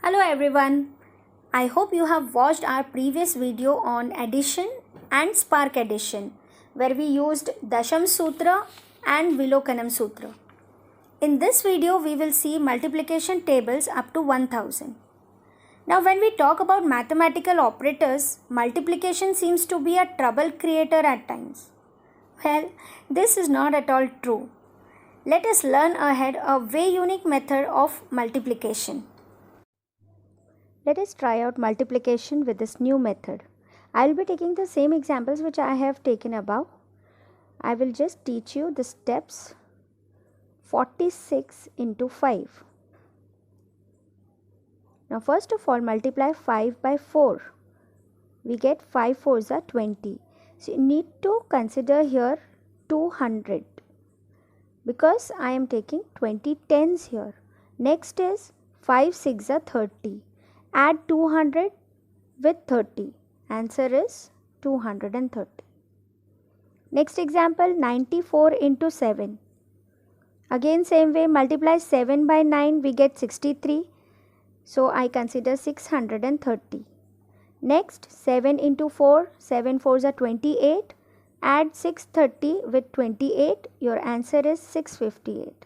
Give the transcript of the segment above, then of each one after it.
Hello everyone. I hope you have watched our previous video on addition and spark addition where we used Dasham Sutra and Vilokanam Sutra. In this video we will see multiplication tables up to 1000. Now when we talk about mathematical operators, multiplication seems to be a trouble creator at times. Well, this is not at all true. Let us learn ahead a very unique method of multiplication. Let us try out multiplication with this new method. I will be taking the same examples which I have taken above. I will just teach you the steps. 46 into 5. Now first of all multiply 5 by 4. We get 5 fours are 20. So you need to consider here 200 because I am taking 20 tens here. Next is 5 6 are 30. Add 200 with 30. Answer is 230. Next example 94 into 7. Again same way multiply 7 by 9 we get 63. So I consider 630. Next 7 into 4. 7 fours are 28. Add 630 with 28. Your answer is 658.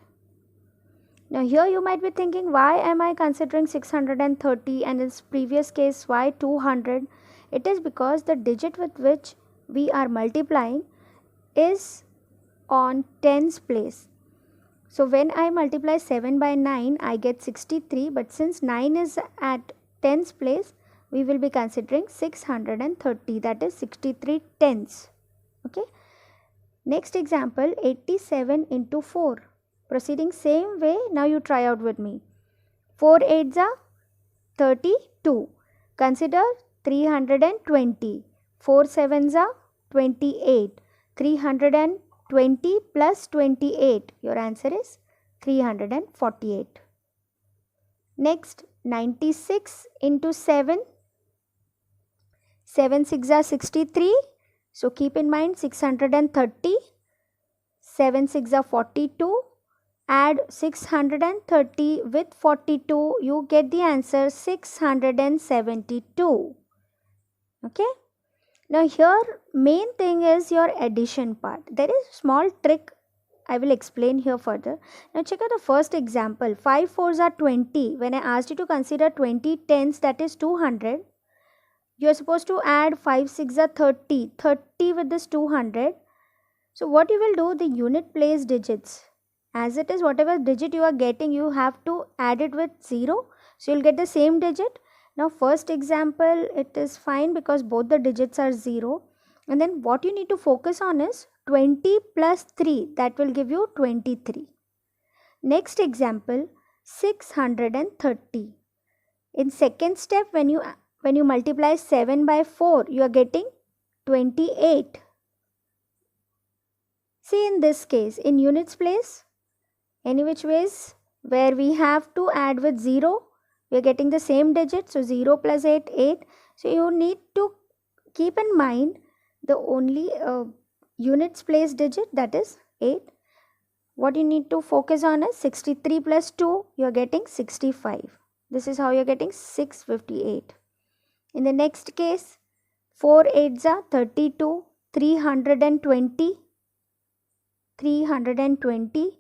Now here you might be thinking, why am I considering 630 and in this previous case why 200? It is because the digit with which we are multiplying is on tens place. So when I multiply 7 by 9 I get 63, but since 9 is at tens place we will be considering 630, that is 63 tens. Okay. Next example 87 into 4. Proceeding same way, now you try out with me. 4 8s are 32. Consider 320. 4 7s are 28. 320 plus 28. Your answer is 348. Next 96 into 7. 7 6 are 63. So keep in mind 630. 7 6 are 42. Add 630 with 42, you get the answer 672. Okay. Now here main thing is your addition part. There is a small trick I will explain here further. Now check out the first example. 5 fours are 20. When I asked you to consider 20 tens, that is 200. You are supposed to add 5 6 are 30. 30 with this 200. So what you will do, the unit place digits. As it is, whatever digit you are getting, you have to add it with 0. So you will get the same digit. Now first example, it is fine because both the digits are 0. And then what you need to focus on is 20 plus 3. That will give you 23. Next example, 630. In second step, when you multiply 7 by 4, you are getting 28. See in this case, in units place, any which ways where we have to add with 0, we are getting the same digit. So 0 plus 8, 8. So you need to keep in mind the only units place digit, that is 8. What you need to focus on is 63 plus 2, you are getting 65. This is how you are getting 658. In the next case, 4 8s are 32, 320. 320.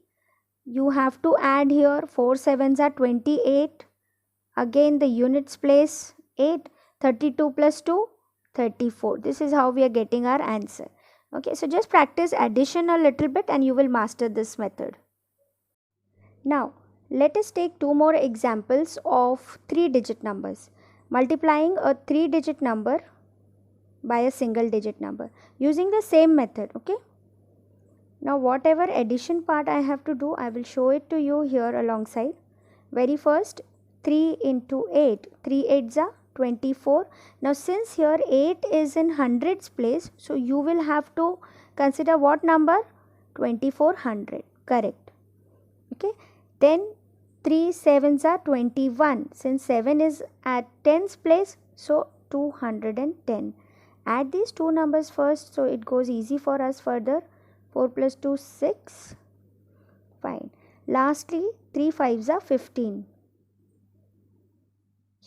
You have to add here 4 7s are 28. Again the units place 8. 32 plus 2, 34. This is how we are getting our answer. Okay, so just practice addition a little bit and you will master this method. Now let us take two more examples of 3-digit numbers. Multiplying a 3-digit number by a single digit number using the same method. Okay. Now whatever addition part I have to do, I will show it to you here alongside. Very first 3 into 8. 3 8s are 24. Now since here 8 is in hundreds place, so you will have to consider what number? 2400. Correct. Okay. Then 3 7s are 21. Since 7 is at tens place, so 210. Add these two numbers first so it goes easy for us further. 4 plus 2, 6. Fine. Lastly, 3 5s are 15.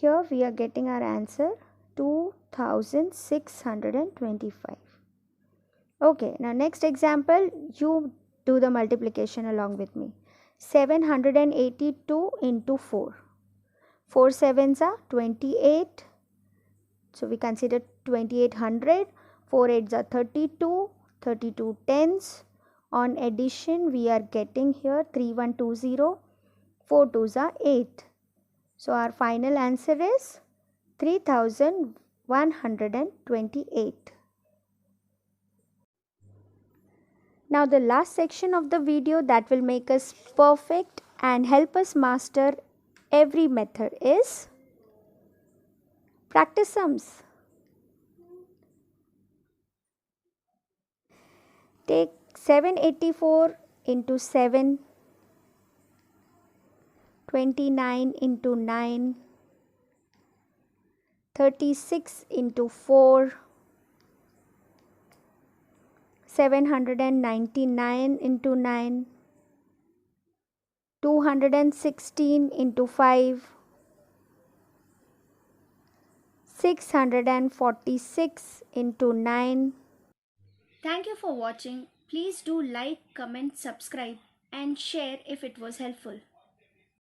Here we are getting our answer 2625. Okay, now next example, you do the multiplication along with me. 782 into 4. 4 sevens are 28. So we consider 2800. 4 eights are 32. 32 tens. On addition, we are getting here 3120. 4 twos are 8. So our final answer is 3128. Now the last section of the video that will make us perfect and help us master every method is practice sums. Take 784 into 7, 29 into 9, 36 into 4, 799 into 9, 216 into 5, 646 into 9. Thank you for watching. Please do like, comment, subscribe and share if it was helpful.